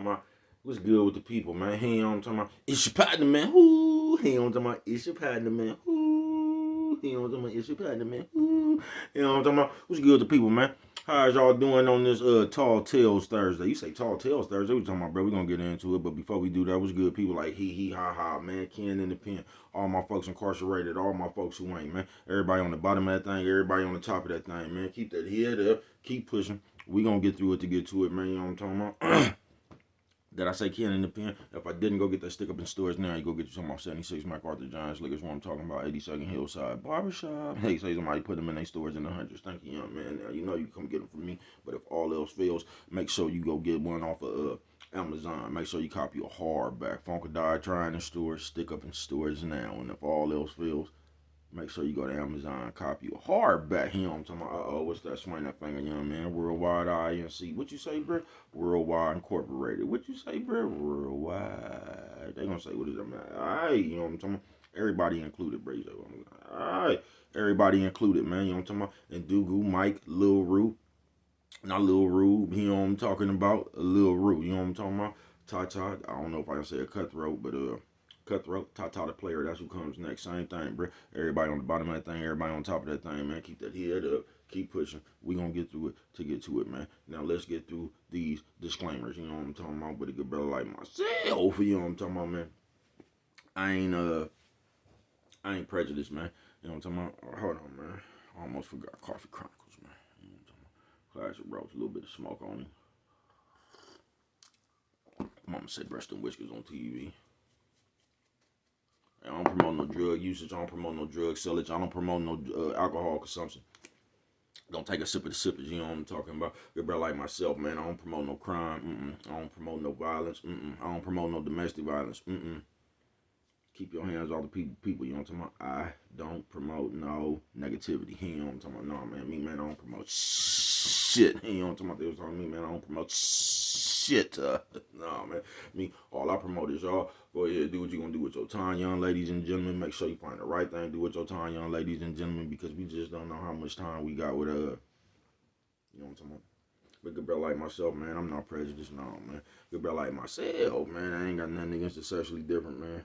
My, what's good with the people, man? Hey, I'm talking about it's your partner, man. Whoo! Hey, I'm talking about it's your partner, man. Whoo! Hey, I'm talking about it's your partner, man. Whoo! You know what I'm talking about? What's good with the people, man? How's y'all doing on this Tall Tales Thursday? You say Tall Tales Thursday? What you talking about, bro? We gonna get into it, but before we do that, what's good? People like hee ha ha, man. Ken in the pen. All my folks incarcerated. All my folks who ain't, man. Everybody on the bottom of that thing. Everybody on the top of that thing, man. Keep that head up. Keep pushing. We gonna get through it to get to it, man. You know what I'm talking about? Did I say Ken in the pen? If I didn't, go get that stick up in stores now. You go get you some off 76 MacArthur Giants Liquors. What I'm talking about, 82nd Hillside Barbershop. Hey, say somebody put them in their stores in the hundreds. Thank you, young man. Now you know you come get them from me. But if all else fails, make sure you go get one off of Amazon. Make sure you copy a hardback. Funkadelic trying in stores, stick up in stores now. And if all else fails, make sure you go to Amazon, copy a hardback. You know what I'm talking about? What's that? Swing that finger, young man. Worldwide INC. What you say, bro? Worldwide Incorporated. What you say, bro? Worldwide. They gonna say, what is that, man? Alright, you know what I'm talking about? Everybody included, bro. Alright. Everybody included, man. You know what I'm talking about? And Dugu, Mike, Lil Rue. Not Lil Rue. You know what I'm talking about? Lil Rue. You know what I'm talking about? Tata. I don't know if I can say a cutthroat, but Cutthroat, Tata the player, that's who comes next. Same thing, bro. Everybody on the bottom of that thing, everybody on top of that thing, man. Keep that head up. Keep pushing. We gonna get through it to get to it, man. Now let's get through these disclaimers. You know what I'm talking about? With a good brother like myself, you know what I'm talking about, man. I ain't prejudiced, man. You know what I'm talking about? Hold on, man. I almost forgot Coffee Chronicles, man. You know what I'm talking about? Classic roast, a little bit of smoke on it. Mama said breast and whiskers on TV. I don't promote no drug usage. I don't promote no drug sellage. I don't promote no alcohol consumption. Don't take a sip of the sippers. You know what I'm talking about. Good brother like myself, man. I don't promote no crime. I don't promote no violence. I don't promote no domestic violence. Keep your hands off the people. You know what I'm talking about. I don't promote no negativity. You know what I'm talking about. No, man. Me, man, I don't promote shit. You know what I'm talking about. They was talking to me, man. I don't promote shit. No, man. Me, all I promote is y'all go ahead, do what you gonna do with your time, young ladies and gentlemen. Make sure you find the right thing. Do with your time, young ladies and gentlemen, because we just don't know how much time we got with you know what I'm talking about. But good brother like myself, man, I'm not prejudiced, no, man. Good brother like myself, man, I ain't got nothing against the sexually different, man.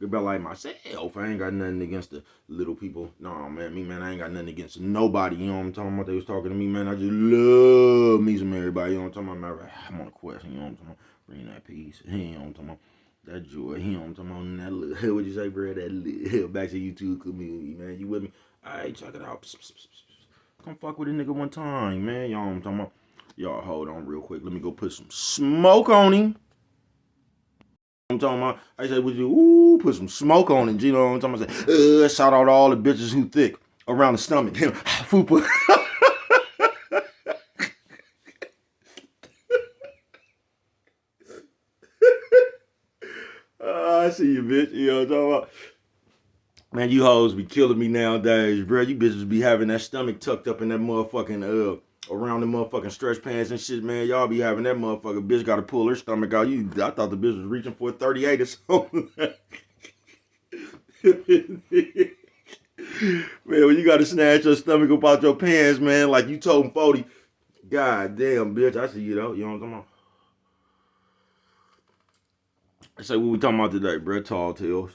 Good brother like myself, I ain't got nothing against the little people. No, man, me, man, I ain't got nothing against nobody. You know what I'm talking about? They was talking to me, man. I just love me some everybody. You know what I'm talking about? I'm on a quest. You know what I'm talking about? Bring that peace. You know what I'm talking about? That joy. You know what I'm talking about? That little, what'd you say, bro? That little, back to YouTube community, man. You with me? All right, check it out. Come fuck with a nigga one time, man. Y'all know what I'm talking about? Y'all hold on real quick. Let me go put some smoke on him. I'm talking about. I said, would you put some smoke on it? You know what I'm talking about? Shout out to all the bitches who thick around the stomach. Fupa. I see you, bitch. You know what I'm talking about? Man, you hoes be killing me nowadays, bro. You bitches be having that stomach tucked up in that motherfucking around the motherfucking stretch pants and shit, man. Y'all be having that motherfucking bitch got to pull her stomach out. I thought the bitch was reaching for a 38 or something. Man, when you got to snatch your stomach up out your pants, man, like you told him 40. God damn, bitch, I see you though. You know what I'm talking about? I say what we talking about today, bro. Tall Tales.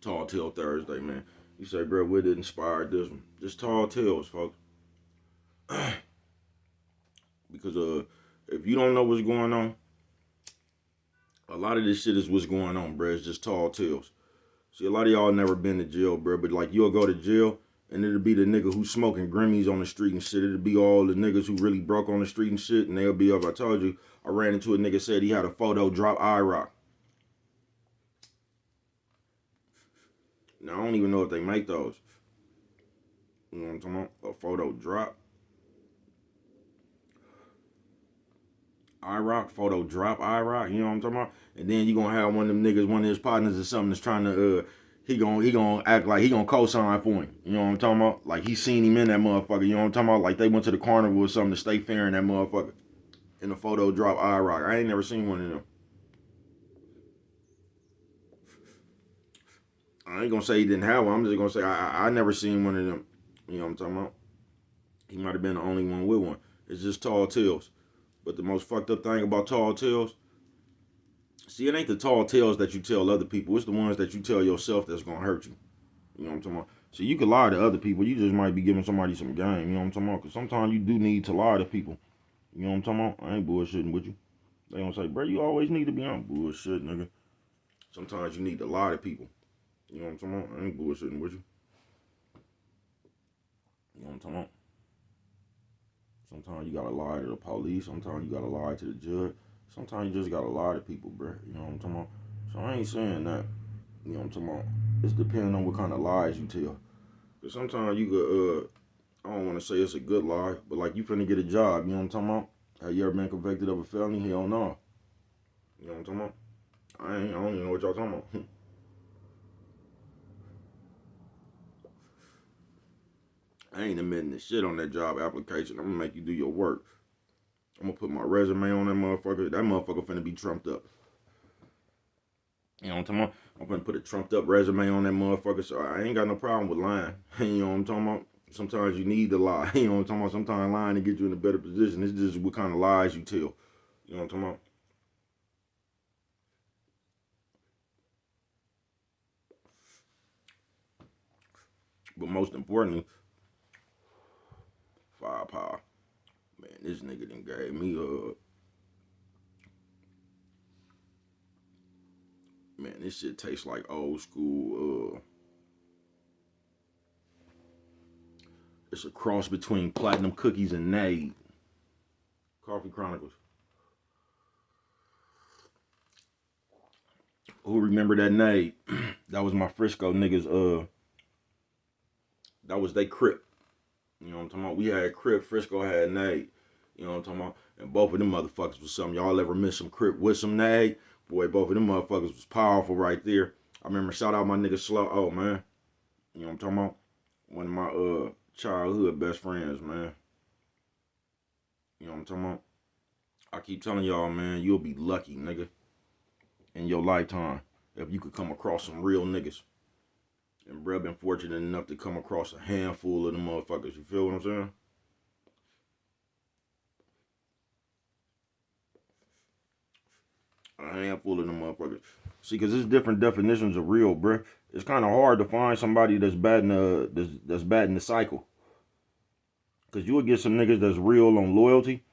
Tall Tale Thursday, man. You say, bro, what inspired this one? Just Tall Tales, folks. Because if you don't know what's going on, a lot of this shit is what's going on, bro. It's just tall tales. See, a lot of y'all never been to jail, bro, but like you'll go to jail and it'll be the nigga who's smoking Grimmies on the street and shit. It'll be all the niggas who really broke on the street and shit, and they'll be up. I told you, I ran into a nigga said he had a photo drop IROC. Now I don't even know if they make those. You know what I'm talking about? A photo drop. IROC, photo drop IROC, you know what I'm talking about? And then you gonna have one of them niggas, one of his partners or something that's trying to he gonna act like he gonna co-sign for him. You know what I'm talking about? Like he seen him in that motherfucker, you know what I'm talking about? Like they went to the carnival or something to stay fair in that motherfucker. In the photo drop IROC. I ain't never seen one of them. I ain't gonna say he didn't have one. I'm just gonna say I never seen one of them. You know what I'm talking about? He might have been the only one with one. It's just tall tales. But the most fucked up thing about tall tales, see, it ain't the tall tales that you tell other people. It's the ones that you tell yourself that's gonna hurt you. You know what I'm talking about? So you can lie to other people. You just might be giving somebody some game. You know what I'm talking about? Because sometimes you do need to lie to people. You know what I'm talking about? I ain't bullshitting with you. They gonna say, bro, you always need to be on bullshit, nigga. Sometimes you need to lie to people. You know what I'm talking about? I ain't bullshitting with you. You know what I'm talking about? Sometimes you gotta lie to the police. Sometimes you gotta lie to the judge. Sometimes you just gotta lie to people, bro. You know what I'm talking about? So I ain't saying that. You know what I'm talking about? It's depending on what kind of lies you tell. Cause sometimes you could, I don't want to say it's a good lie, but like you finna get a job. You know what I'm talking about? Have you ever been convicted of a felony? Hell no. You know what I'm talking about? I don't even know what y'all talking about. I ain't admitting the shit on that job application. I'm gonna make you do your work. I'm gonna put my resume on that motherfucker. That motherfucker finna be trumped up. You know what I'm talking about? I'm gonna put a trumped up resume on that motherfucker, so I ain't got no problem with lying. You know what I'm talking about? Sometimes you need to lie. You know what I'm talking about? Sometimes lying to get you in a better position. It's just what kind of lies you tell. You know what I'm talking about? But most importantly, firepower. Man, this nigga done gave me man, this shit tastes like old school. It's a cross between Platinum Cookies and Nade. Coffee Chronicles. Who remember that Nade? That was my Frisco niggas. That was they Crip. You know what I'm talking about? We had Crip, Frisco had Nade. You know what I'm talking about? And both of them motherfuckers was something. Y'all ever miss some Crip with some Nade? Boy, both of them motherfuckers was powerful right there. I remember shout out my nigga Slow. Oh man. You know what I'm talking about? One of my childhood best friends, man. You know what I'm talking about? I keep telling y'all, man, you'll be lucky, nigga, in your lifetime if you could come across some real niggas. And bruh been fortunate enough to come across a handful of them motherfuckers. You feel what I'm saying? A handful of them motherfuckers. See, cause there's different definitions of real, bruh. It's kind of hard to find somebody that's batting that's batting the cycle. Cause you will get some niggas that's real on loyalty,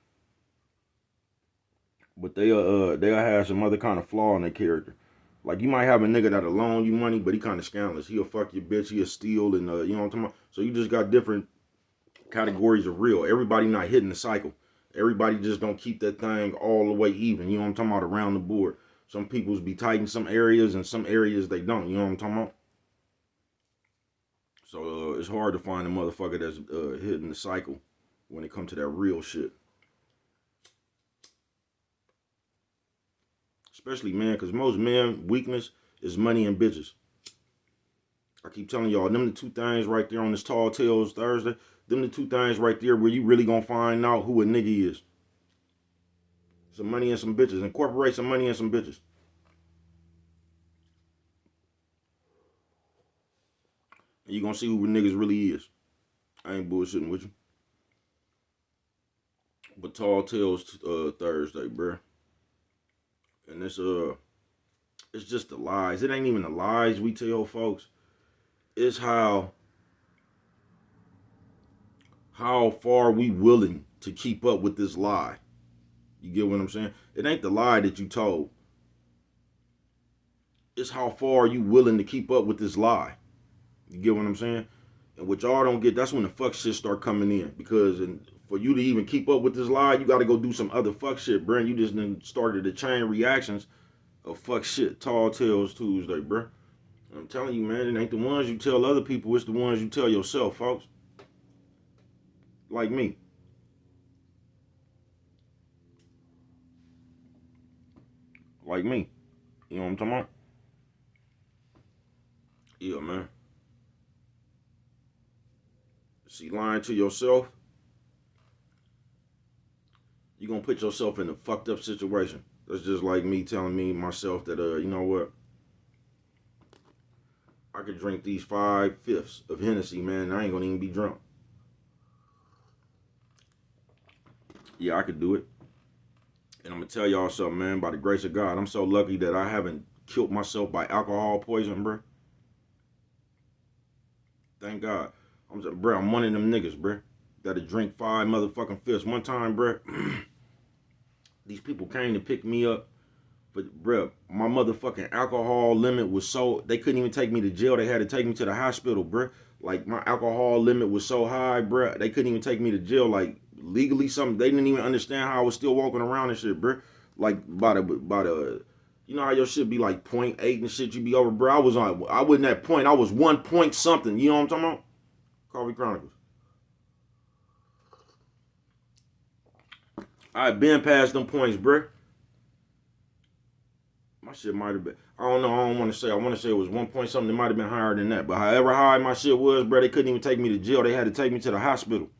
but they'll have some other kind of flaw in their character. Like you might have a nigga that'll loan you money, but he kind of scandalous. He'll fuck your bitch. He'll steal, and you know what I'm talking about. So you just got different categories of real. Everybody not hitting the cycle. Everybody just don't keep that thing all the way even. You know what I'm talking about? Around the board. Some people's be tight in some areas, and some areas they don't. You know what I'm talking about? So it's hard to find a motherfucker that's hitting the cycle when it comes to that real shit. Especially man, because most men weakness is money and bitches. I keep telling y'all, them the two things right there on this Tall Tales Thursday. Them the two things right there where you really gonna find out who a nigga is. Some money and some bitches. Incorporate some money and some bitches. And you gonna see who niggas really is. I ain't bullshitting with you. But Tall Tales Thursday, bruh. And it's just the lies. It ain't even the lies we tell folks. It's how far we willing to keep up with this lie. You get what I'm saying? It ain't the lie that you told. It's how far you willing to keep up with this lie. You get what I'm saying? And what y'all don't get, that's when the fuck shit start coming in. Because for you to even keep up with this lie, you got to go do some other fuck shit, bro. And you just started the chain reactions of fuck shit. Tall Tales Tuesday, bro. I'm telling you, man, it ain't the ones you tell other people. It's the ones you tell yourself, folks. Like me. Like me. You know what I'm talking about? Yeah, man. See, lying to yourself, you're going to put yourself in a fucked up situation. That's just like me telling me myself that, you know what? I could drink these 5/5 of Hennessy, man. I ain't going to even be drunk. Yeah, I could do it. And I'm gonna tell y'all something, man. By the grace of God, I'm so lucky that I haven't killed myself by alcohol poison, bro. Thank God. I'm one of them niggas, bro, that'll drink 5 motherfucking fists. One time, bro, these people came to pick me up. But, bro, my motherfucking alcohol limit was so, they couldn't even take me to jail. They had to take me to the hospital, bro. Like, my alcohol limit was so high, bro. They couldn't even take me to jail. Like, legally, something. They didn't even understand how I was still walking around and shit, bro. Like, you know how your shit be like 0.8 and shit, you be over, bro. I wasn't at point. I was 1 point something. You know what I'm talking about? Coffee Chronicles. I had been past them points, bro. My shit might have been, I don't know, I don't want to say, I want to say it was 1 point something, it might have been higher than that. But however high my shit was, bro, they couldn't even take me to jail. They had to take me to the hospital.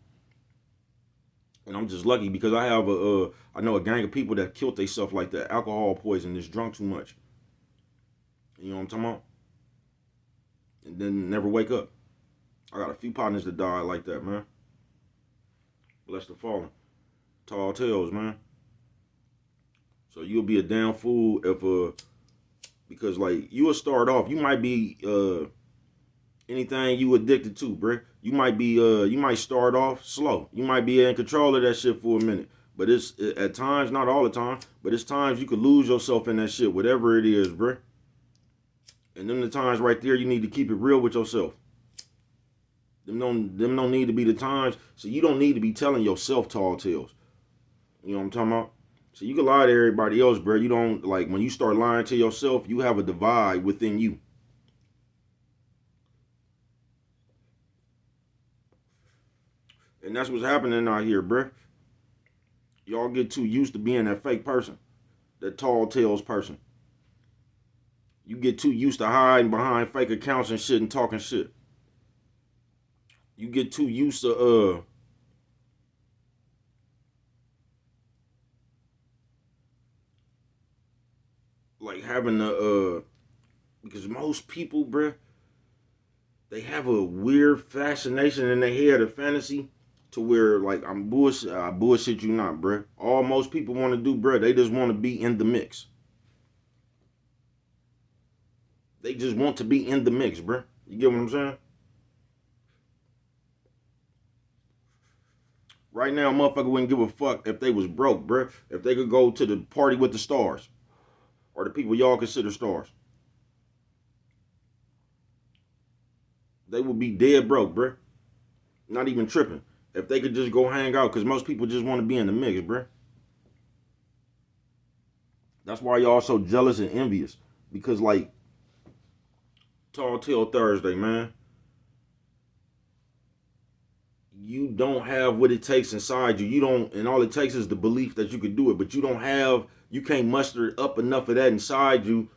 And I'm just lucky because I have I know a gang of people that killed themselves like that. Alcohol poison, just drunk too much. You know what I'm talking about? And then never wake up. I got a few partners that died like that, man. Bless the fallen. Tall tales, man. So you'll be a damn fool if because like you'll start off, you might be anything you addicted to, bruh. You might start off slow. You might be in control of that shit for a minute. But it's at times, not all the time, but it's times you could lose yourself in that shit, whatever it is, bruh. And them the times right there you need to keep it real with yourself. Them don't need to be the times. So you don't need to be telling yourself tall tales. You know what I'm talking about? So you can lie to everybody else, bro. You don't, like, when you start lying to yourself, you have a divide within you. And that's what's happening out here, bro. Y'all get too used to being that fake person, that tall tales person. You get too used to hiding behind fake accounts and shit and talking shit. You get too used to like having because most people, bruh, they have a weird fascination in their head, a fantasy, to where like I bullshit you not, bruh. All most people want to do, bruh, they just want to be in the mix. They just want to be in the mix, bruh. You get what I'm saying? Right now, motherfucker wouldn't give a fuck if they was broke, bruh. If they could go to the party with the stars, or the people y'all consider stars, they would be dead broke, bruh. Not even tripping. If they could just go hang out, because most people just want to be in the mix, bruh. That's why y'all so jealous and envious. Because, like, Tall Tale Thursday, man, you don't have what it takes inside you. You don't, and all it takes is the belief that you could do it, but you can't muster up enough of that inside you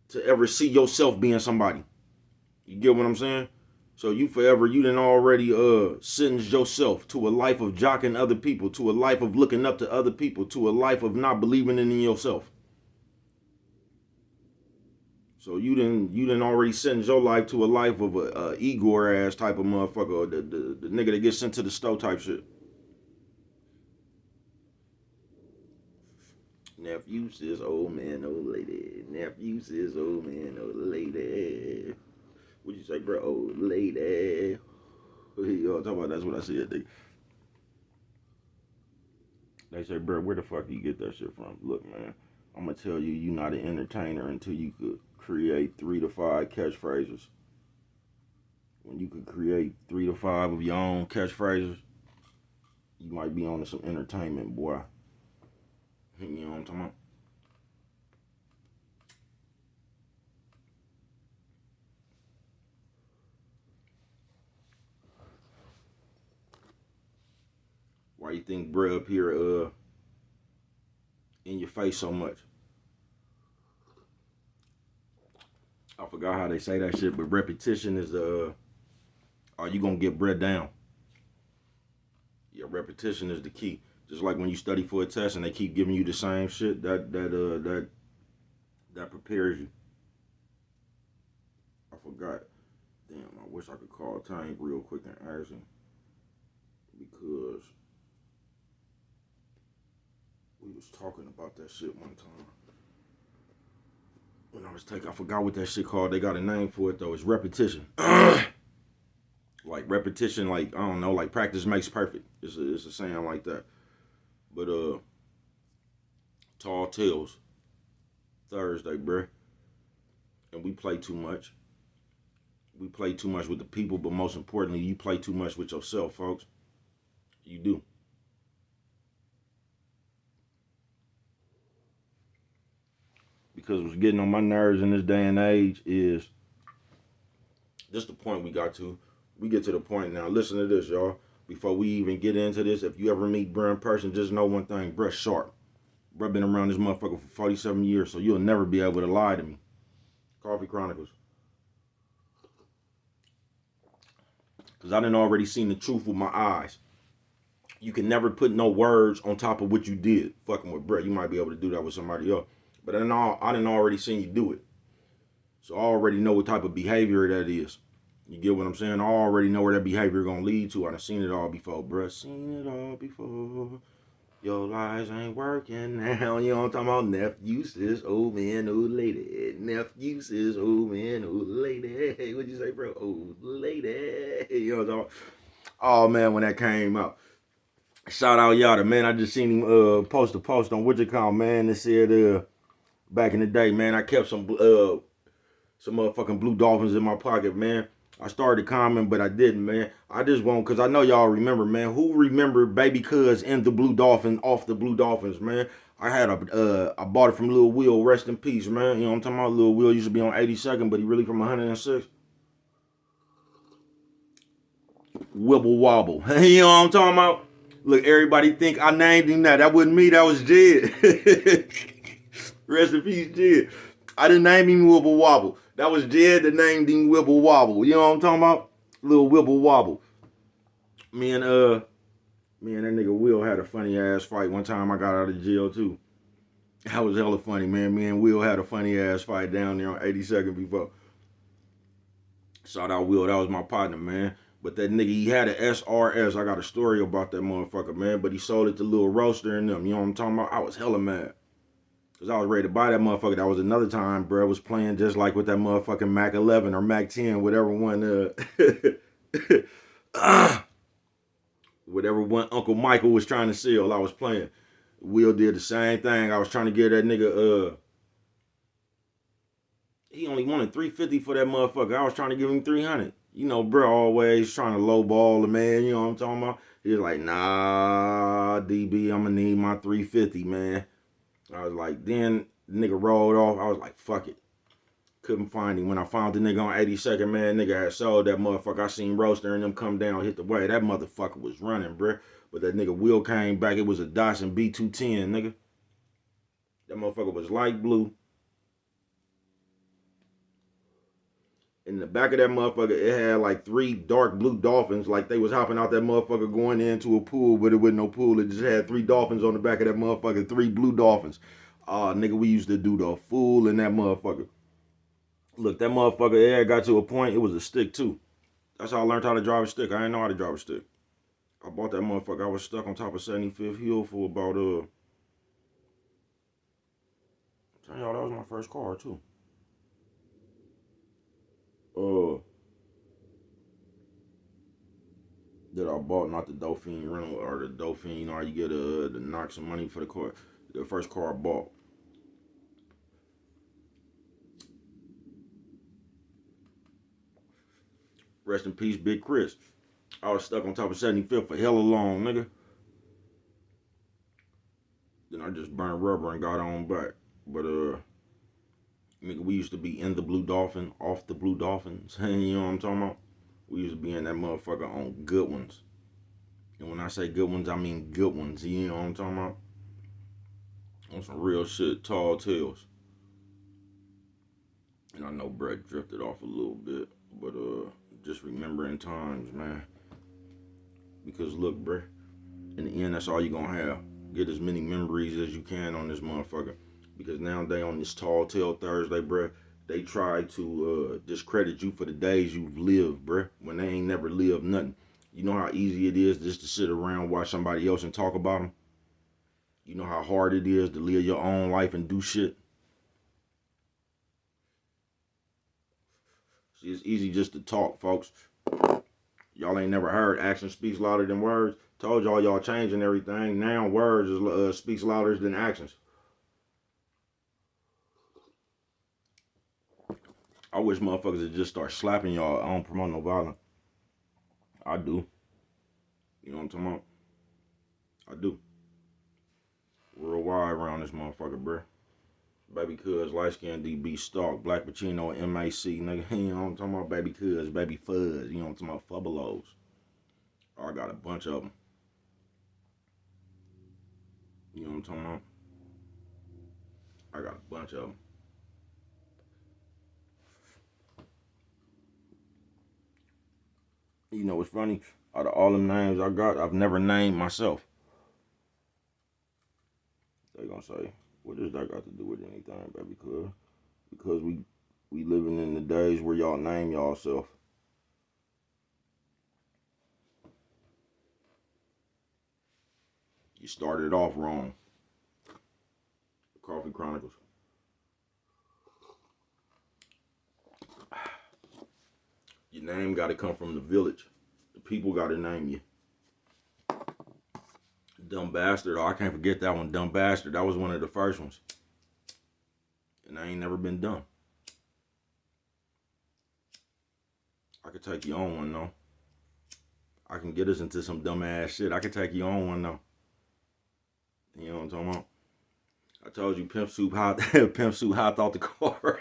to ever see yourself being somebody. You get what I'm saying? So you done already sentenced yourself to a life of jocking other people, to a life of looking up to other people, to a life of not believing in yourself. So you didn't already sentence your life to a life of a Igor ass type of motherfucker, or the nigga that gets sent to the stove type shit. Nephew says old man, old lady. Nephew says old man, old lady. What you say, bro? Old lady. Yo, talk about that's what I said. They say, bro, where the fuck do you get that shit from? Look, man, I'm gonna tell you, you're not an entertainer until you could create 3 to 5 catchphrases. When you could create 3 to 5 of your own catchphrases, you might be on to some entertainment, boy. You know what I'm talking about? Why you think bro up here in your face so much? I forgot how they say that shit, but repetition is are you gonna get bread down? Yeah, repetition is the key. Just like when you study for a test and they keep giving you the same shit, that prepares you. I forgot. Damn, I wish I could call Tank real quick and ask him, because We was talking about that shit one time. When I forgot what that shit called. They got a name for it though. It's repetition. Like repetition, like I don't know, like practice makes perfect. It's a saying like that. But Tall Tales Thursday, bruh. And we play too much. We play too much with the people, but most importantly, you play too much with yourself, folks. You do. Because what's getting on my nerves in this day and age is this the point we got to. We get to the point now. Listen to this, y'all. Before we even get into this, if you ever meet bruh in person, just know one thing. Bruh sharp. Bruh been around this motherfucker for 47 years, so you'll never be able to lie to me. Coffee Chronicles. Because I done already seen the truth with my eyes. You can never put no words on top of what you did fucking with bruh. You might be able to do that with somebody else. But I done already seen you do it. So I already know what type of behavior that is. You get what I'm saying? I already know where that behavior gonna lead to. I done seen it all before, bruh. Seen it all before. Your lies ain't working now. You know what I'm talking about? Nephew says, old man, old lady. Nephew says, old man, old lady. Hey, what'd you say, bro? Old lady. You know what I'm talking about? Oh, man, when that came out. Shout out Yada, man. I just seen him post a post on what you call, man. That said, back in the day, man, I kept some motherfucking blue dolphins in my pocket, man. I started commenting, but I didn't, man. I just won't, because I know y'all remember, man. Who remember Baby Cuz and the Blue Dolphin off the Blue Dolphins, man? I bought it from Lil Will, rest in peace, man. You know what I'm talking about? Lil Will used to be on 82nd, but he really from 106. Wibble Wobble. You know what I'm talking about? Look, everybody think I named him that. That wasn't me, that was Jed. Rest in peace, Jed. I didn't name him Wibble Wobble. That was Jed that named him Wibble Wobble. You know what I'm talking about? Little Wibble Wobble. Me and that nigga Will had a funny ass fight one time I got out of jail too. That was hella funny, man. Me and Will had a funny ass fight down there on 82nd before. Shout out Will, that was my partner, man. But that nigga, he had an SRS. I got a story about that motherfucker, man. But he sold it to Lil Roaster and them. You know what I'm talking about? I was hella mad. Because I was ready to buy that motherfucker. That was another time, bro. Was playing just like with that motherfucking Mac 11 or Mac 10, whatever one. Whatever one Uncle Michael was trying to sell, I was playing. Will did the same thing. I was trying to get that nigga, he only wanted $350 for that motherfucker. I was trying to give him $300. You know, bro, always trying to lowball the man. You know what I'm talking about? He was like, nah, DB, I'm going to need my $350, man. I was like, then the nigga rolled off. I was like, fuck it. Couldn't find him. When I found the nigga on 82nd, man, nigga had sold that motherfucker. I seen Roaster and them come down, hit the way. That motherfucker was running, bruh. But that nigga Will came back. It was a Datsun B210, nigga. That motherfucker was light blue. In the back of that motherfucker, it had like 3 dark blue dolphins. Like they was hopping out that motherfucker going into a pool, but it wasn't no pool. It just had 3 dolphins on the back of that motherfucker. 3 blue dolphins. Nigga, we used to do the fool in that motherfucker. Look, that motherfucker, yeah, got to a point, it was a stick too. That's how I learned how to drive a stick. I didn't know how to drive a stick. I bought that motherfucker. I was stuck on top of 75th Hill for about, tell y'all, that was my first car too. That I bought, not the Dauphine rental or the Dauphine, or you get to knock some money for the car. The first car I bought. Rest in peace, Big Chris. I was stuck on top of 75th for hella long, nigga. Then I just burned rubber and got on back. But nigga, we used to be in the Blue Dolphin, off the Blue Dolphins. You know what I'm talking about? We used to be in that motherfucker on good ones. And when I say good ones, I mean good ones. You know what I'm talking about? On some real shit, Tall Tales. And I know Brett drifted off a little bit, but just remembering times, man. Because look, bruh, in the end, that's all you gonna have. Get as many memories as you can on this motherfucker. Because nowadays on this Tall Tale Thursday, bruh, they try to discredit you for the days you've lived, bruh, when they ain't never lived nothing. You know how easy it is just to sit around, watch somebody else and talk about them? You know how hard it is to live your own life and do shit? See, it's easy just to talk, folks. Y'all ain't never heard action speaks louder than words. Told y'all changing everything. Now words speaks louder than actions. I wish motherfuckers would just start slapping y'all. I don't promote no violence. I do. You know what I'm talking about? I do. Worldwide around this motherfucker, bruh. Baby Cuz, light skin DB Stark, Black Pacino, MAC, nigga. You know what I'm talking about? Baby Cuz, Baby Fuzz. You know what I'm talking about? Fubbalos. Oh, I got a bunch of them. You know what I'm talking about? I got a bunch of them. You know what's funny? Out of all them names I got, I've never named myself. They gonna say, what does that got to do with anything, baby? Because we living in the days where y'all name y'all self. You started off wrong. Coffee Chronicles. Your name got to come from the village. The people got to name you. Dumb Bastard. Oh, I can't forget that one. Dumb Bastard. That was one of the first ones. And I ain't never been dumb. I could take you on one, though. I can get us into some dumb ass shit. I could take you on one, though. You know what I'm talking about? I told you Pimp Soup Pimp Soup hopped out the car.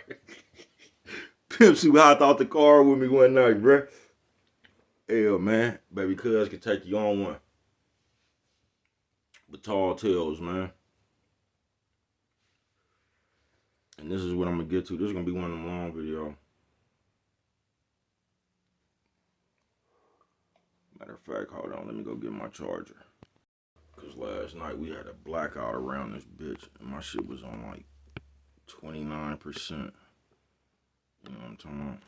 Pimp Soup hopped out the car with me one night, bruh. Hell, man. Baby Cuz could take you on one. The Tall Tales, man. And this is what I'm going to get to. This is going to be one of them long videos. Matter of fact, hold on. Let me go get my charger. Because last night we had a blackout around this bitch. And my shit was on like 29%. You know what I'm talking about?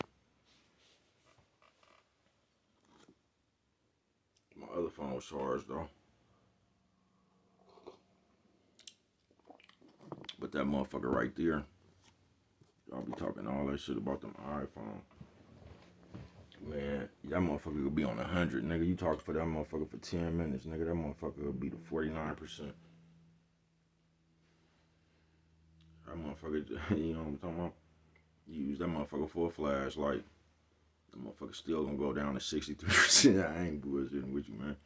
My other phone was charged, though. But that motherfucker right there, y'all be talking all that shit about them iPhone. Man, that motherfucker could be on 100, nigga. You talk for that motherfucker for 10 minutes, nigga. That motherfucker would be the 49%. That motherfucker, you know what I'm talking about? You use that motherfucker for a flashlight. That motherfucker still gonna go down to 63%. I ain't bullshitting with you, man.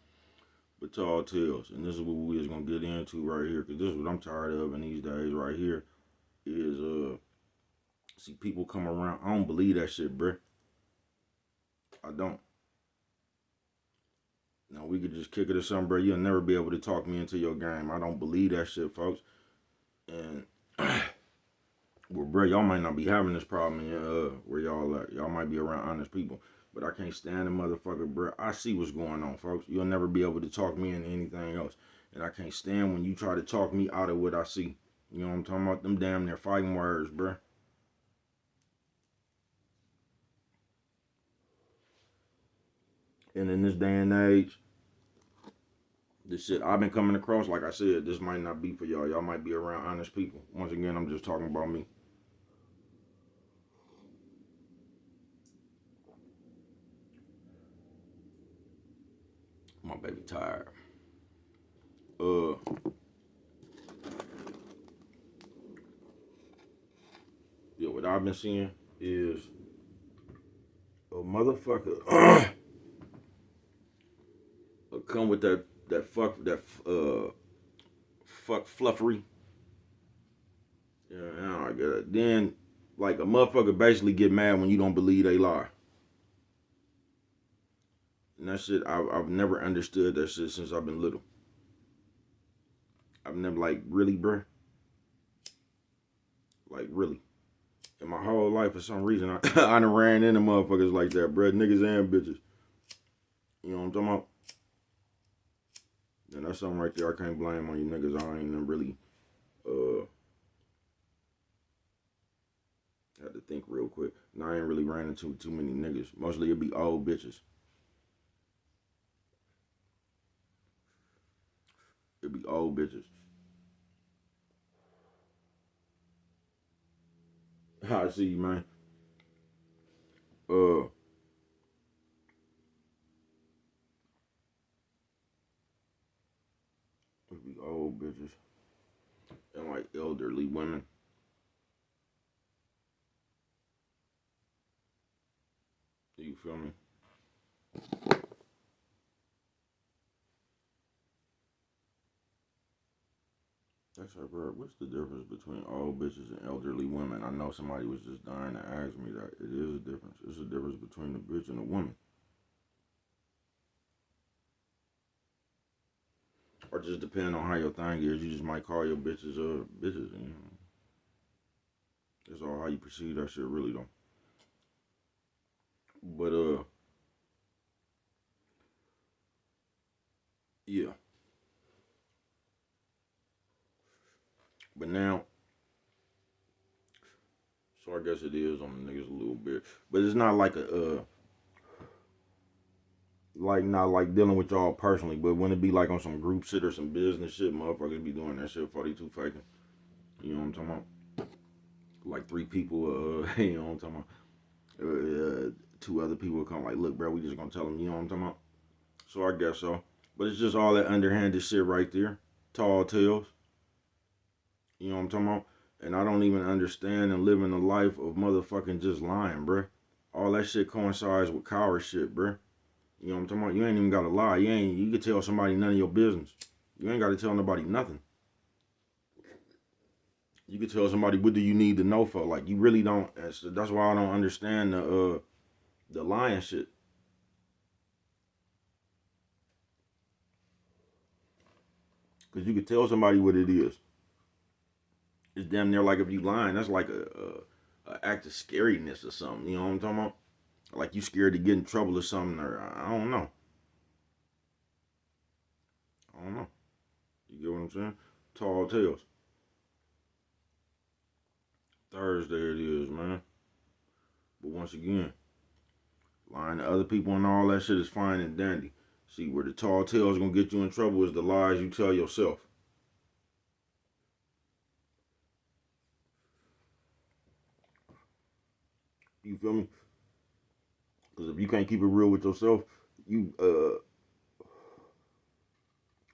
But Tall Tales, and this is what we is gonna get into right here, because this is what I'm tired of in these days right here, is, see people come around. I don't believe that shit, bruh. I don't. Now, we could just kick it or something, bro. You'll never be able to talk me into your game. I don't believe that shit, folks. And, well, bro, y'all might not be having this problem in where y'all at. Y'all might be around honest people. But I can't stand the motherfucker, bro. I see what's going on, folks. You'll never be able to talk me into anything else. And I can't stand when you try to talk me out of what I see. You know what I'm talking about? Them damn near fighting words, bro. And in this day and age, this shit I've been coming across, like I said, this might not be for y'all. Y'all might be around honest people. Once again, I'm just talking about me. My baby tired. Yeah, what I've been seeing is a motherfucker come with fuck fluffery. Yeah, I don't get it. Then like a motherfucker basically get mad when you don't believe they lie. And that shit, I've never understood that shit since I've been little. I've never, like, really, bruh? Like, really. In my whole life, for some reason, I done ran into motherfuckers like that, bruh. Niggas and bitches. You know what I'm talking about? And that's something right there I can't blame on you niggas. I ain't really, had to think real quick. And I ain't really ran into too many niggas. Mostly it be old bitches. It be old bitches. I see you, man. Uh, it be old bitches and like elderly women. You feel me? That's like, bro, what's the difference between old bitches and elderly women? I know somebody was just dying to ask me that. It is a difference. It's a difference between a bitch and a woman. Or just depending on how your thing is, you just might call your bitches bitches. You know, it's all how you perceive that shit, really though. But yeah. But now, so I guess it is on the niggas a little bit, but it's not like like not like dealing with y'all personally, but when it be like on some group shit or some business shit, motherfuckers be doing that shit 42 faking. You know what I'm talking about? Like three people, you know what I'm talking about? Two other people come like, look, bro, we just gonna tell them, you know what I'm talking about? So I guess so. But it's just all that underhanded shit right there. Tall tales. You know what I'm talking about? And I don't even understand and live in the life of motherfucking just lying, bruh. All that shit coincides with coward shit, bruh. You know what I'm talking about? You ain't even gotta lie. You can tell somebody none of your business. You ain't gotta tell nobody nothing. You can tell somebody what do you need to know for. Like you really don't. That's why I don't understand the lying shit. Cause you can tell somebody what it is. It's damn near like if you lying, that's like a act of scariness or something. You know what I'm talking about? Like you scared to get in trouble or something, or I don't know. I don't know. You get what I'm saying? Tall tales. Thursday it is, man. But once again, lying to other people and all that shit is fine and dandy. See, where the tall tales gonna get you in trouble is the lies you tell yourself. You feel me? Because if you can't keep it real with yourself, you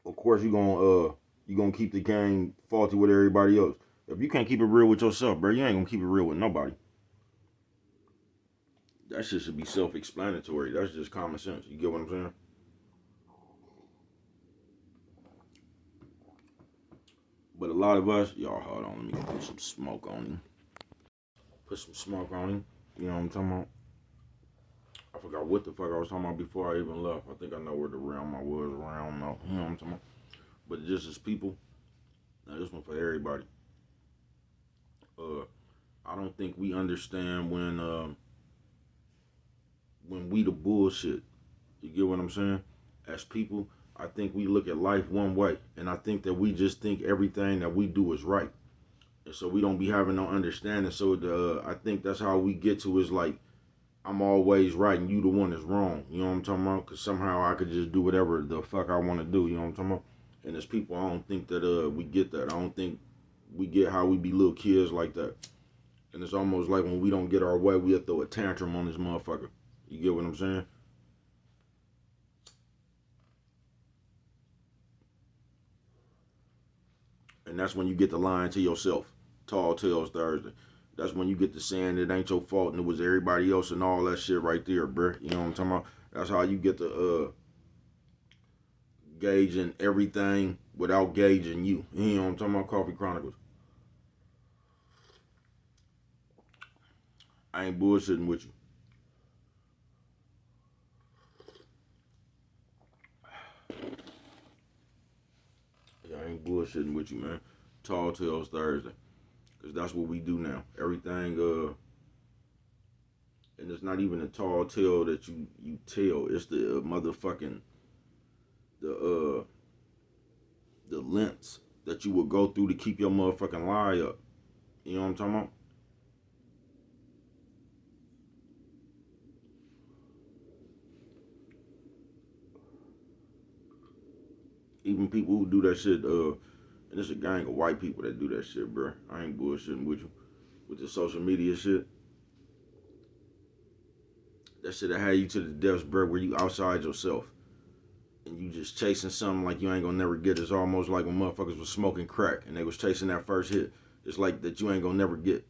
of course you gonna keep the game faulty with everybody else. If you can't keep it real with yourself, bro, you ain't gonna keep it real with nobody. That shit should be self-explanatory. That's just common sense. You get what I'm saying? But a lot of us, y'all, hold on, let me go put some smoke on him. Put some smoke on him. You know what I'm talking about? I forgot what the fuck I was talking about before I even left. I think I know where the realm I was around now. You know what I'm talking about? But just as people, now this one for everybody. Uh, I don't think we understand when we the bullshit. You get what I'm saying? As people, I think we look at life one way, and I think that we just think everything that we do is right, and so we don't be having no understanding. So I think that's how we get to is like I'm always right and you the one that's wrong. You know what I'm talking about? Because somehow I could just do whatever the fuck I want to do. You know what I'm talking about? And as people, I don't think that we get that. I don't think we get how we be little kids like that. And it's almost like when we don't get our way, we have to throw a tantrum on this motherfucker. You get what I'm saying? And that's when you get to lying to yourself. Tall tales Thursday. That's when you get to saying it ain't your fault and it was everybody else and all that shit right there, bruh. You know what I'm talking about? That's how you get to gauging everything without gauging you. You know what I'm talking about? Coffee Chronicles. I ain't bullshitting with you. Yeah, I ain't bullshitting with you, man. Tall Tales Thursday. Because that's what we do now. Everything, and it's not even a tall tale that you tell. It's the motherfucking, the, the lengths that you will go through to keep your motherfucking lie up. You know what I'm talking about? Even people who do that shit, and it's a gang of white people that do that shit, bro. I ain't bullshitting with you. with the social media shit. That shit'll have you to the depths, bro, where you outside yourself. And you just chasing something like you ain't gonna never get. It's almost like when motherfuckers was smoking crack and they was chasing that first hit. It's like that you ain't gonna never get.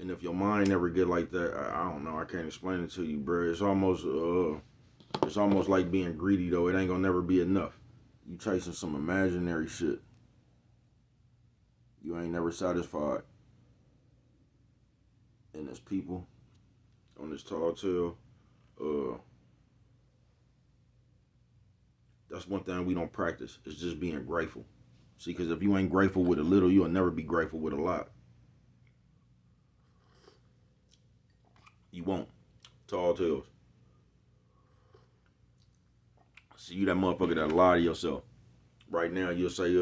And if your mind never get like that, I don't know. I can't explain it to you, bro. It's almost like being greedy though. It ain't gonna never be enough. You chasing some imaginary shit. You ain't never satisfied. And there's people on this tall tale. That's one thing we don't practice. It's just being grateful. See, because if you ain't grateful with a little, you'll never be grateful with a lot. You won't. Tall tales. See, you that motherfucker that lie to yourself. Right now, you'll say,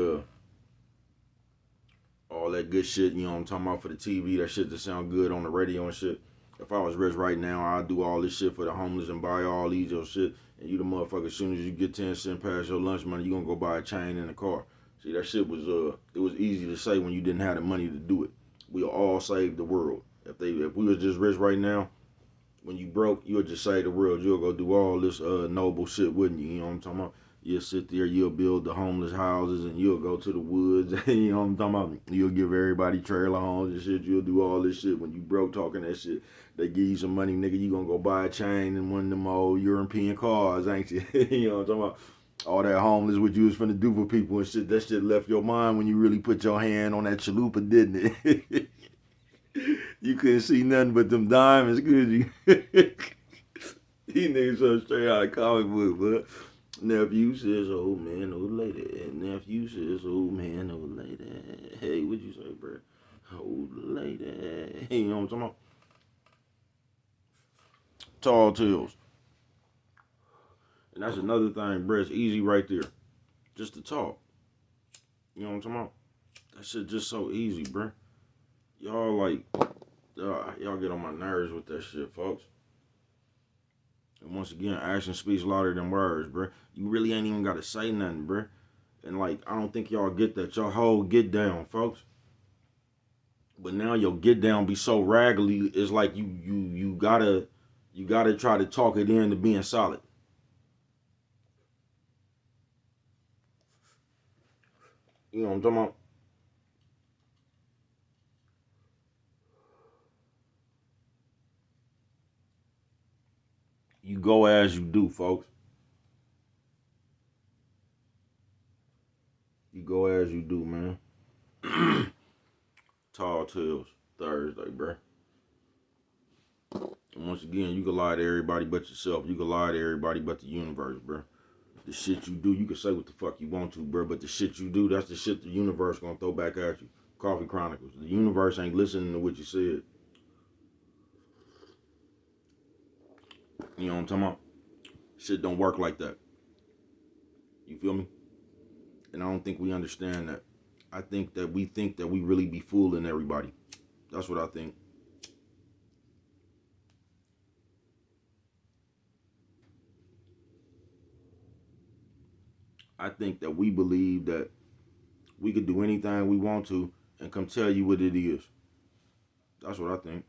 all that good shit, you know what I'm talking about, for the TV, that shit that sound good on the radio and shit. If I was rich right now, I'd do all this shit for the homeless and buy all these your shit. And you the motherfucker, as soon as you get 10 cents past your lunch money, you gonna go buy a chain and a car. See, that shit was, it was easy to say when you didn't have the money to do it. We'll all save the world. If we was just rich right now, when you broke, you'll just save the world. You'll go do all this noble shit, wouldn't you? You know what I'm talking about? You'll sit there, you'll build the homeless houses, and you'll go to the woods. You know what I'm talking about? You'll give everybody trailer homes and shit. You'll do all this shit. When you broke talking that shit, they give you some money, nigga. You gonna go buy a chain and one of them old European cars, ain't you? You know what I'm talking about? All that homeless what you was finna do for people and shit. That shit left your mind when you really put your hand on that chalupa, didn't it? You couldn't see nothing but them diamonds, could you? These niggas so straight out of comic book, but nephew says old man, old lady. And nephew says old man, old lady. Hey, what you say, bro? Old lady. You know what I'm talking about? Tall tales. And that's another thing, bro. It's easy right there. Just to talk. You know what I'm talking about? That shit just so easy, bro. Y'all like, y'all get on my nerves with that shit, folks. And once again, action speaks louder than words, bro. You really ain't even got to say nothing, bro. And like, I don't think y'all get that. Y'all whole get down, folks. But now your get down be so raggedy, it's like you gotta try to talk it into being solid. You know what I'm talking about? You go as you do, folks. You go as you do, man. Tall Tales Thursday, bruh. And once again, you can lie to everybody but yourself. You can lie to everybody but the universe, bruh. The shit you do, you can say what the fuck you want to, bruh. But the shit you do, that's the shit the universe gonna throw back at you. Coffee Chronicles. The universe ain't listening to what you said. You know what I'm talking about? Shit don't work like that. You feel me? And I don't think we understand that. I think that we really be fooling everybody. That's what I think. I think that we believe that we could do anything we want to and come tell you what it is. That's what I think.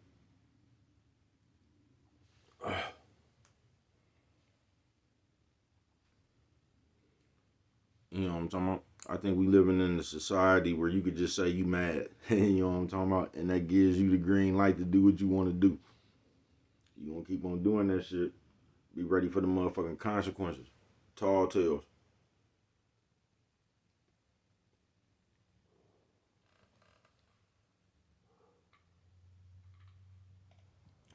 You know what I'm talking about? I think we living in a society where you could just say you mad. You know what I'm talking about? And that gives you the green light to do what you want to do. You want to keep on doing that shit. Be ready for the motherfucking consequences. Tall tales.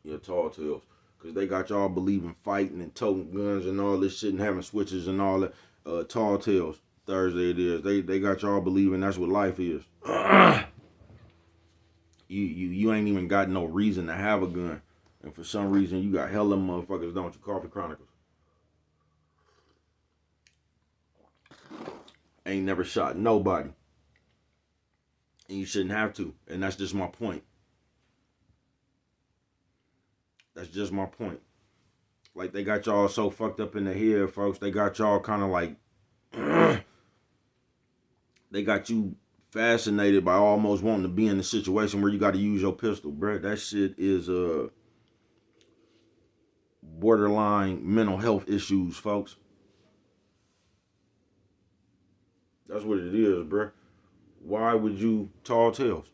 Yeah, tall tales. Because they got y'all believing fighting and toting guns and all this shit and having switches and all that. Tall tales. Thursday it is. They got y'all believing that's what life is. You ain't even got no reason to have a gun. And for some reason you got hella motherfuckers, don't you? Coffee Chronicles. Ain't never shot nobody. And you shouldn't have to. And that's just my point. That's just my point. Like they got y'all so fucked up in the head, folks. They got y'all kind of like they got you fascinated by almost wanting to be in a situation where you got to use your pistol, bruh. That shit is borderline mental health issues, folks. That's what it is, bruh. Why would you tall tales?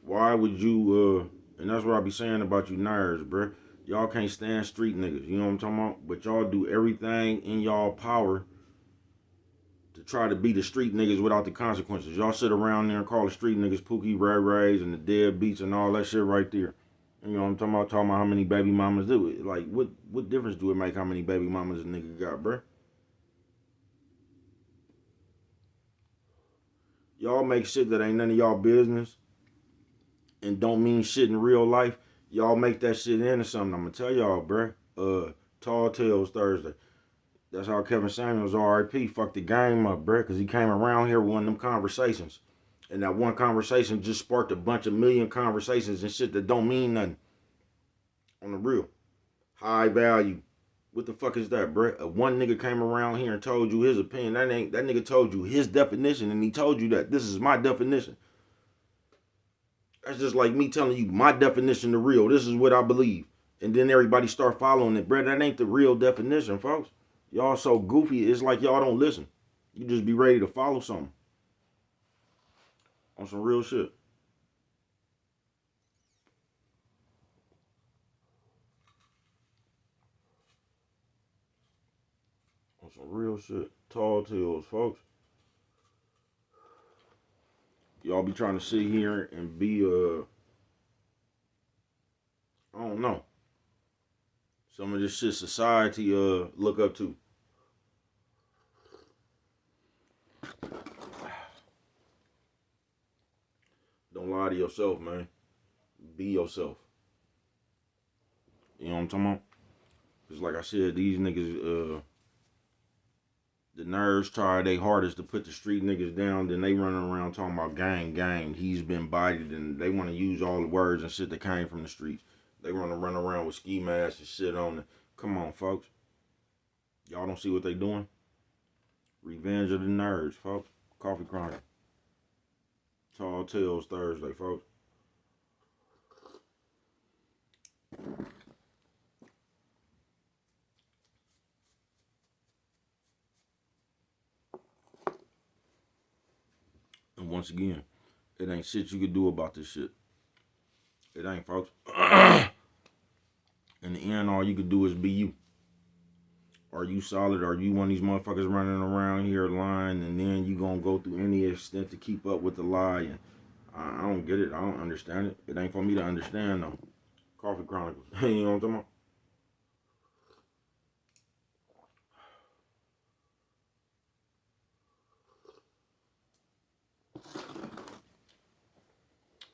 Why would you and that's what I be saying about you nerds, bruh. Y'all can't stand street niggas, you know what I'm talking about? But y'all do everything in y'all power to try to be the street niggas without the consequences. Y'all sit around there and call the street niggas Pookie, Ray Rays, and the deadbeats and all that shit right there. You know what I'm talking about? Talking about how many baby mamas do it. Like, what difference do it make how many baby mamas a nigga got, bruh? Y'all make shit that ain't none of y'all business and don't mean shit in real life. Y'all make that shit into something. I'm gonna tell y'all, bruh. Tall Tales Thursday. That's how Kevin Samuels, R.I.P., fucked the game up, bruh, because he came around here with one of them conversations. And that one conversation just sparked a bunch of million conversations and shit that don't mean nothing. On the real. High value. What the fuck is that, bruh? One nigga came around here and told you his opinion. That nigga told you his definition, and he told you that this is my definition. That's just like me telling you my definition of real. This is what I believe. And then everybody start following it, bruh. That ain't the real definition, folks. Y'all so goofy, it's like y'all don't listen. You just be ready to follow something. On some real shit. On some real shit. Tall tales, folks. Y'all be trying to sit here and be I don't know. Some of this shit society look up to. Don't lie to yourself, man. Be yourself. You know what I'm talking about? Cause like I said, these niggas, the nerds try their hardest to put the street niggas down, then they running around talking about gang, he's been bited, and they want to use all the words and shit that came from the streets. They want to run around with ski masks and shit on it. Come on, folks. Y'all don't see what they doing? Revenge of the Nerds, folks. Coffee Chronicle. Tall Tales Thursday, folks. And once again, it ain't shit you could do about this shit. It ain't, folks. In the end, all you could do is be you. Are you solid? Are you one of these motherfuckers running around here lying, and then you gonna go through any extent to keep up with the lie? And I don't get it. I don't understand it. It ain't for me to understand, though. Coffee Chronicles. You know what I'm talking about?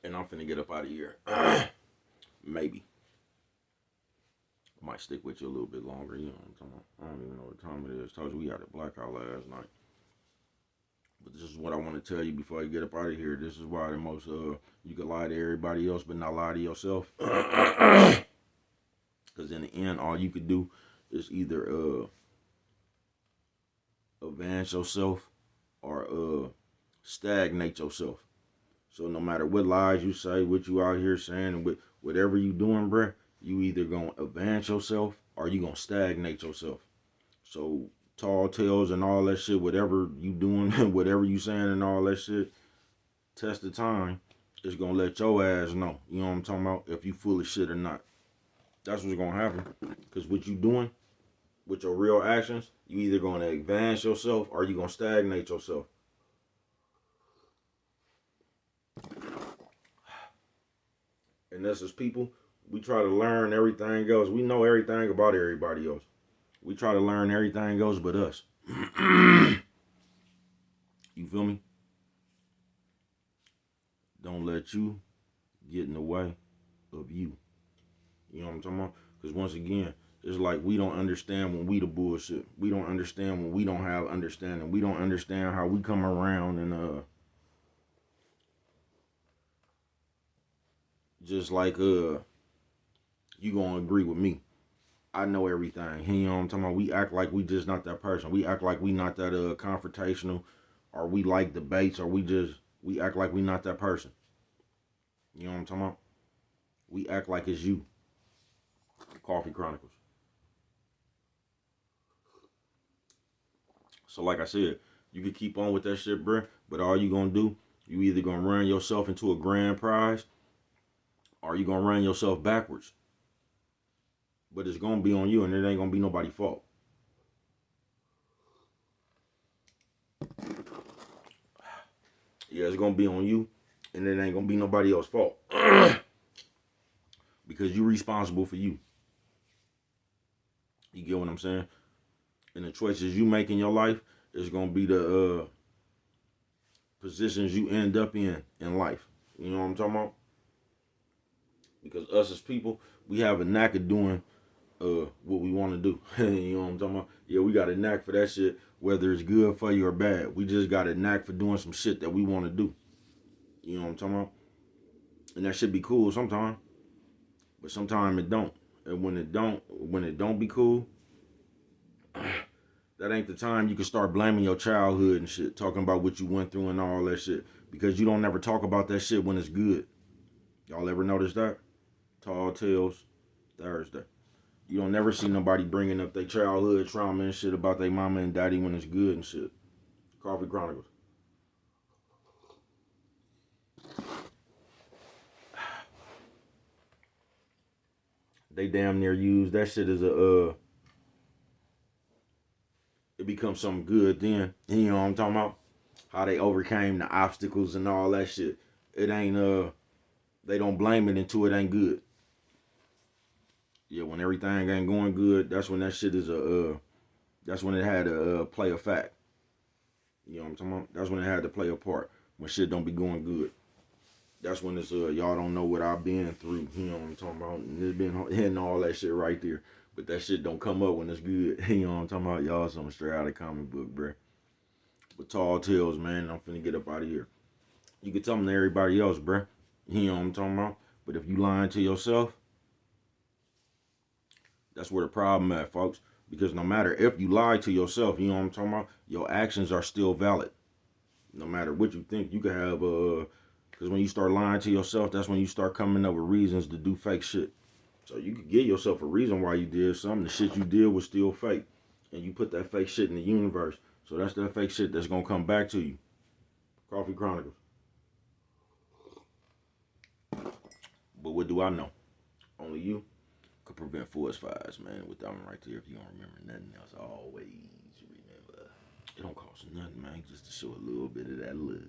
And I'm finna get up out of here. Maybe. I might stick with you a little bit longer. You know what I'm talking about? I don't even know what time it is. Told you we had a blackout last night. But this is what I want to tell you before you get up out of here. This is why the most, you can lie to everybody else, but not lie to yourself. Because in the end, all you could do is either advance yourself or stagnate yourself. So no matter what lies you say, what you out here saying, and whatever you doing, bruh, you either gonna advance yourself or you gonna stagnate yourself. So tall tales and all that shit, whatever you doing, whatever you saying and all that shit, test the time is gonna let your ass know. You know what I'm talking about? If you full of shit or not. That's what's gonna happen. Cause what you doing with your real actions, you either gonna advance yourself or you gonna stagnate yourself. And us as people, we try to learn everything else. We know everything about everybody else. We try to learn everything else but us. You feel me? Don't let you get in the way of you. You know what I'm talking about? Because once again, it's like we don't understand when we the bullshit. We don't understand when we don't have understanding. We don't understand how we come around and just like you gonna agree with me. I know everything. You know what I'm talking about? We act like we just not that person. We act like we not that confrontational, or we like debates, or we act like we not that person. You know what I'm talking about? We act like it's you. Coffee Chronicles. So like I said, you can keep on with that shit, bruh. But all you gonna do, you either gonna run yourself into a grand prize, or you gonna run yourself backwards. But it's gonna be on you, and it ain't gonna be nobody's fault. Yeah, it's gonna be on you, and it ain't gonna be nobody else's fault. Because you're responsible for you. You get what I'm saying? And the choices you make in your life is gonna be the positions you end up in life. You know what I'm talking about? Because us as people, we have a knack of doing what we want to do. You know what I'm talking about? Yeah, we got a knack for that shit, whether it's good for you or bad. We just got a knack for doing some shit that we want to do. You know what I'm talking about? And that should be cool sometimes, but sometimes it don't. And when it don't be cool, that ain't the time you can start blaming your childhood and shit, talking about what you went through and all that shit. Because you don't never talk about that shit when it's good. Y'all ever notice that? Tall Tales Thursday. You don't never see nobody bringing up their childhood trauma and shit about their mama and daddy when it's good and shit. Coffee Chronicles. They damn near use that shit as it becomes something good then. You know what I'm talking about? How they overcame the obstacles and all that shit. It ain't they don't blame it until it ain't good. Yeah, when everything ain't going good, that's when that shit is that's when it had to play a fact. You know what I'm talking about? That's when it had to play a part. When shit don't be going good. That's when it's y'all don't know what I've been through. You know what I'm talking about? And it's been hitting all that shit right there. But that shit don't come up when it's good. You know what I'm talking about? Y'all something straight out of comic book, bruh. But Tall Tales, man, I'm finna get up out of here. You can tell them to everybody else, bruh. You know what I'm talking about? But if you lying to yourself, that's where the problem at, folks. Because no matter if you lie to yourself, you know what I'm talking about, your actions are still valid. No matter what you think, you can have because when you start lying to yourself, that's when you start coming up with reasons to do fake shit. So you could give yourself a reason why you did something. The shit you did was still fake. And you put that fake shit in the universe. So that's that fake shit that's gonna come back to you. Coffee Chronicles. But what do I know? Only you could prevent forest fires, man, with that one right there. If you don't remember nothing else, always remember. It don't cost nothing, man, just to show a little bit of that love.